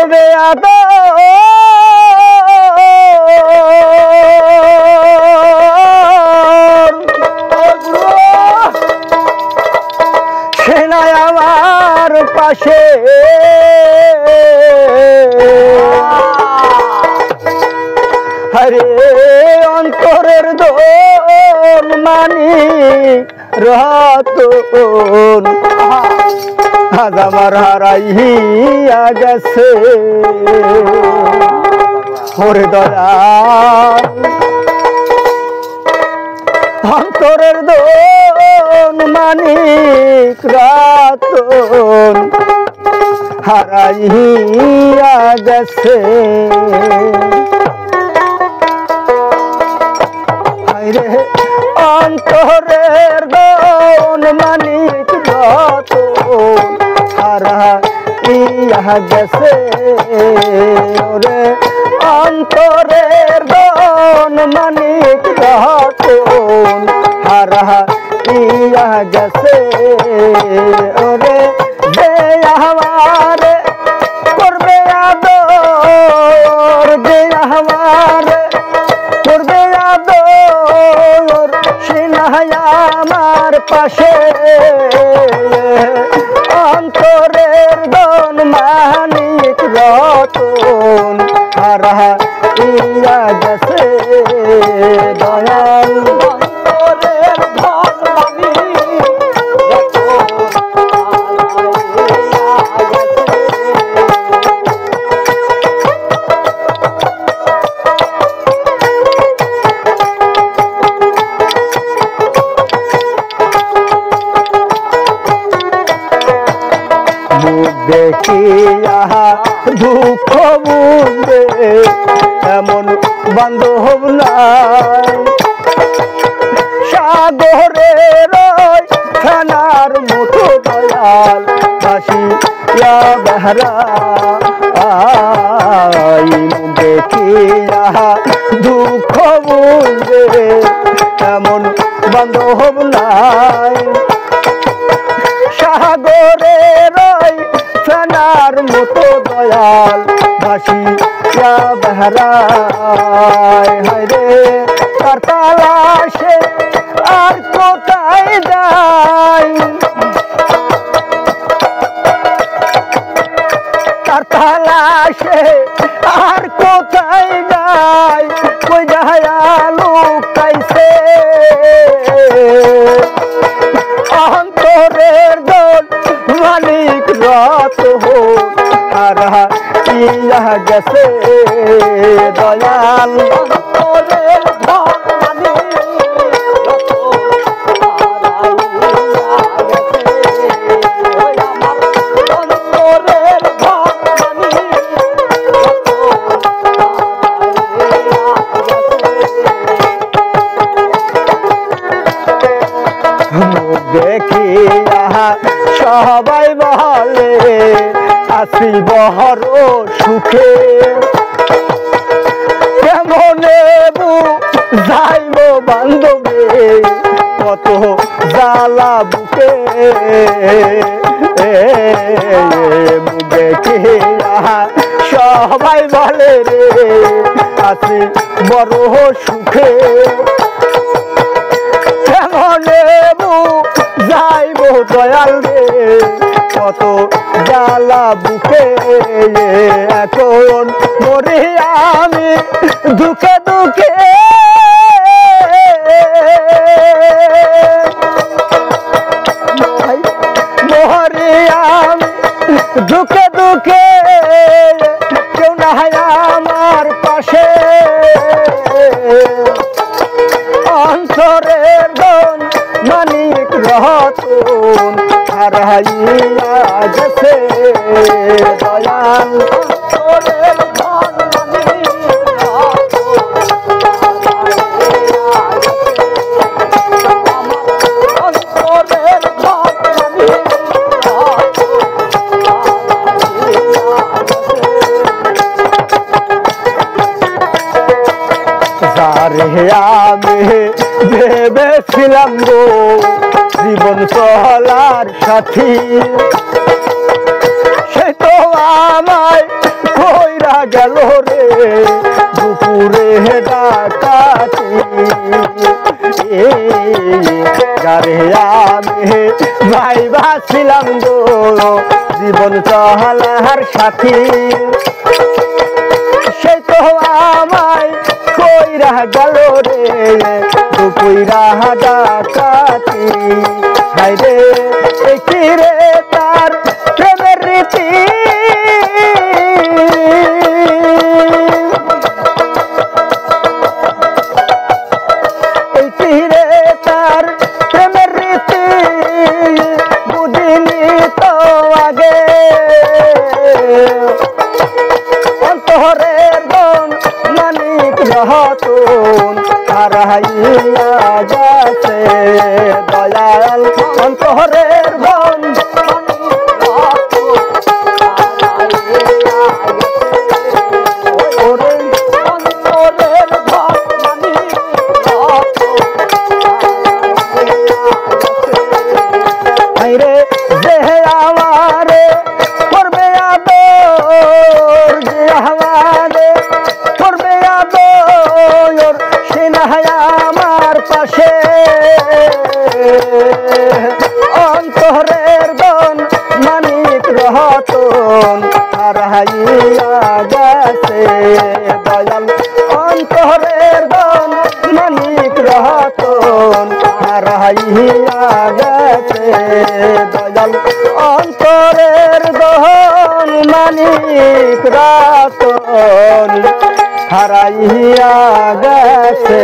করবে আদর সে নাই আমার পাশে হরে অন্তরের দোল মানি রতন আজ আমার হারাইয়া গেছে ওরে দয়া অন্তরের দোল মানিক রতন হারাইয়া গেছে রে অন্তরের দোল মানিক রতন হারাইয়া গেছে ওরে অন্তরের দোল মানিক রতন হারাইয়া গেছে ওরে যে আমার করবে আদর যে আমার করবে আদর সে নাই আমার পাশে অন্তরের দোল মানিক রতন হারাইয়া গেছে দয়াল অন্তরের দোল মানিক দেখিয়া দুঃখ বুঝে এমন বান্ধব নাই সাগরের খানার মতো দয়াল ভাসিয়া বেহারা দেখিয়া দুঃখ বুঝে এমন বান্ধব নাই সাগরের ফেনার মতো দয়াল ভাসিয়া বেহারায় হায় রে তার তালাশে আর কোথায় যাই তার তালাশে আর কোথায় যাই কই দয়ালু কাইছে অন্তরের দোল মানিক রতন হারাইয়া গেছে দয়াল অন্তরের দোল মানিক দেখিয়া সবাই বলে আসি বহর সুখে কেমনে যাইব বান্ধবে কত জ্বালা বুকে দেখিয়া সবাই বলে রে আসি বড় সুখে কেমনে যাইব দয়াল রে কত জ্বালা বুকে এখন মরে আমি দুঃখে দুঃখে মরে আমি দুঃখে দুঃখে কেউ না আমার পাশে অন্তরের দোল মানিক রতন হারাইয়া গেছে দয়াল অন্তরের দোল মানিক অন্তরের দোল যারে আমি ভেবেছিলাম গো জীবন চলার সাথী সে তো আমায় গেল রে দুপুরে ডাকাতি যারে আমি ভাইবাছিলাম গো জীবন চলার সাথী সে তো আমায় কইরা গেল রে দুপুরা ডাকাতি হায় রে কি রে তার প্রেমের রীতি তার প্রেমের রীতি বুঝিনি তো আগে অন্তরের গণ মানিক রতন হারাইয়া গেছে দয়াল অন্তরের গণ অন্তরের গণ মানিক রতন হারাইয়া গেছে দয়াল অন্তরের গণ মানিক রতন হারাইয়া গেছে দয়াল অন্তরের গণ মানিক রতন হারাইয়া গেছে।